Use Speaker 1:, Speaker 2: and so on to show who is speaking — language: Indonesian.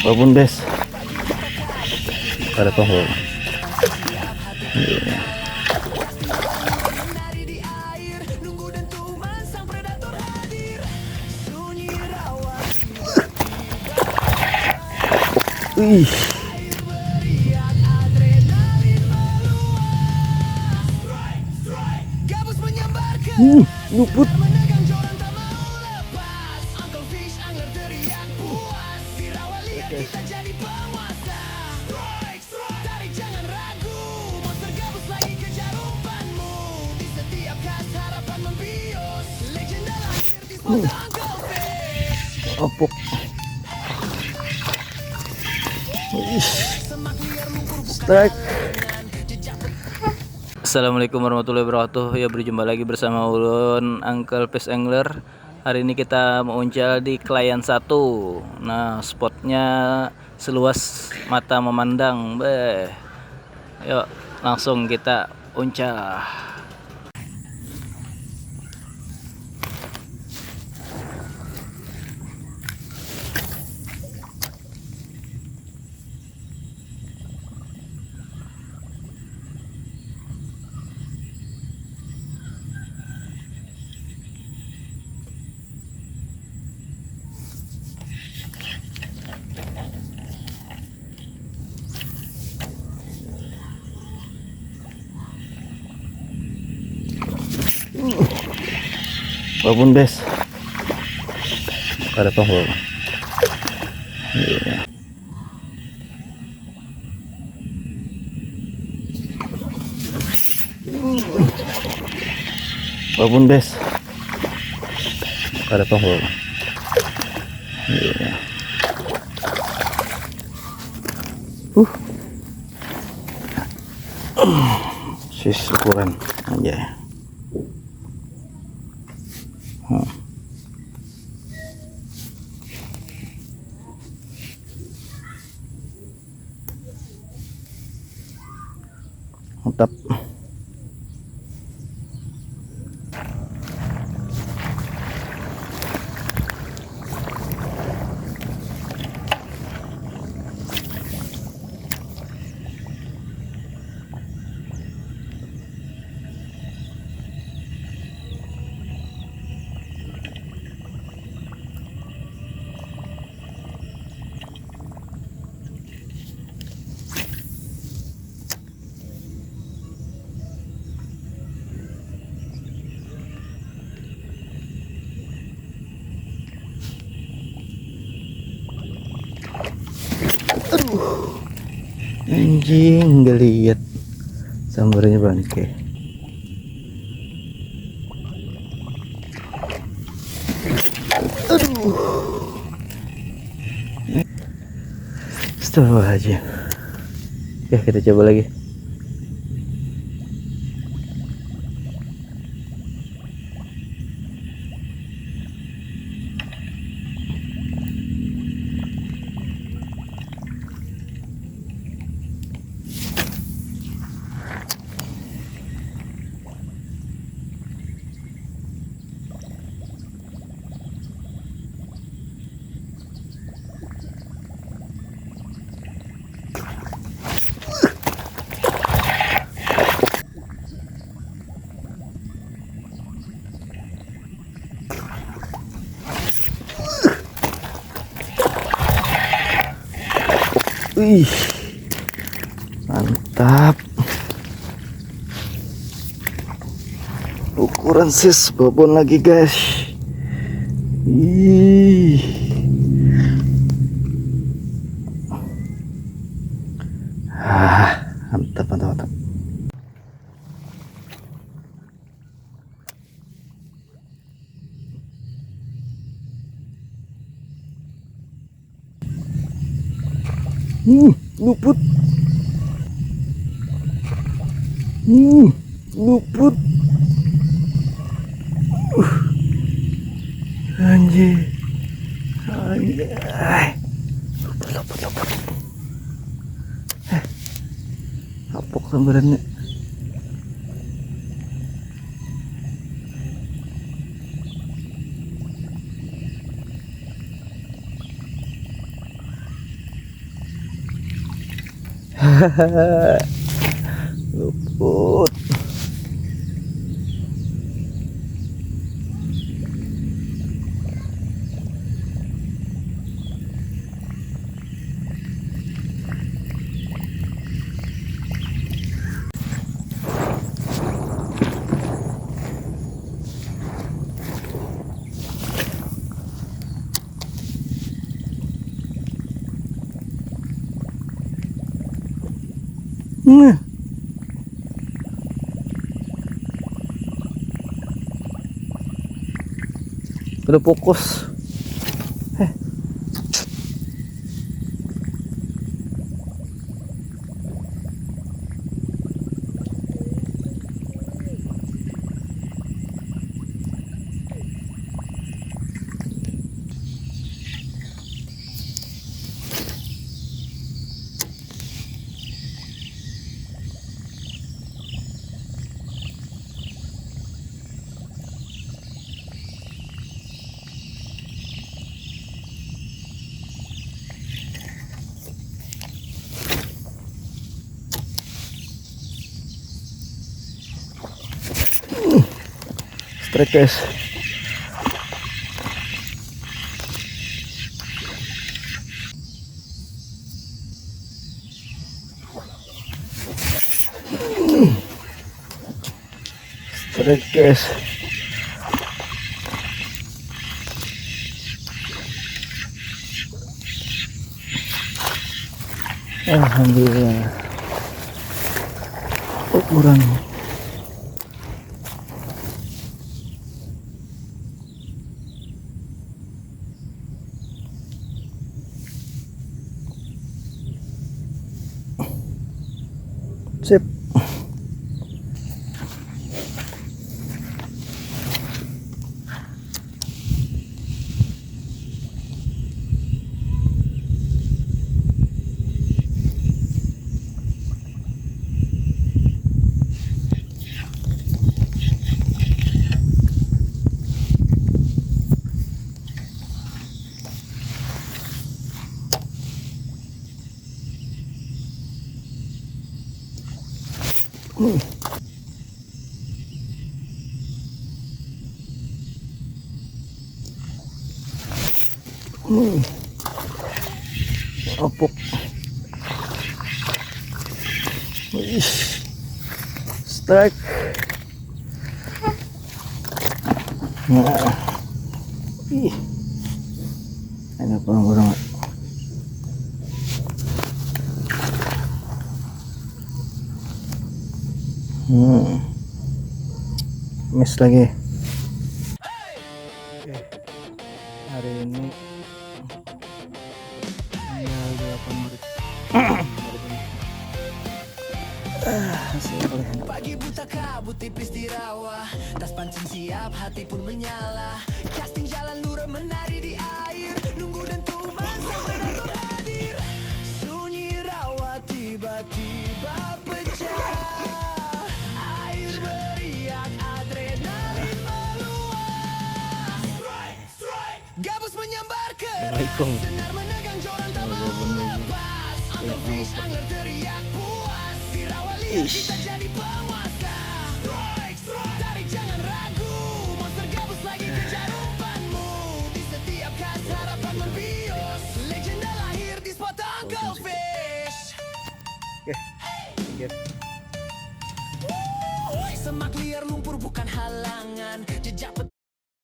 Speaker 1: Walaupun bes pada pohon. Iya. Wih. Luput. Opok. Strike. Assalamualaikum warahmatullahi wabarakatuh. Ya, berjumpa lagi bersama Ulun Uncle Fish Angler. Hari ini kita mau uncal di Klayan 1. Nah, spotnya seluas mata memandang. Beh. Yuk, langsung kita uncal. Walaupun bes pada pohon. Iya. Walaupun bes pada pohon. Iya. Sis ukuran aja. Mantap. Anjing, nggak lihat sambarnya bangke. Aduh, astagfirullahaladzim. Ya, kita coba lagi. Wih, mantap. Ukuran sis babon lagi, guys. Ih, mantap, mantap, mantap. Luput. Luput. Anjir. Anjir. Luput. Apok sambarannya. Luput. Udah fokus. Strike guys. Strike guys. Alhamdulillah. Ukuran sip. Opuk. Strike. Nah. Ih. Ada kurang-kurang. Miss lagi. Oke. Hari ini tinggal 8 menit.
Speaker 2: Pagi buta kabut tipis di rawa, tas pancing siap, hati pun menyala. Casting jalan lurah menari di air, nunggu dan tuman sampai datang hadir. Sunyi rawa tiba-tiba pecah, air beriak, adrenalin meluap. Gabus menyambar ke senar menegang joran tak mau lepas. Anglerfish, angler teriak puas, di rawa liar kita jadi penguasa. Tarik jangan ragu, monster gabus lagi kejar umpanmu. Di setiap kas harapan membius, legenda lahir di spot Uncle Fish. Semak liar lumpur bukan halangan, jejak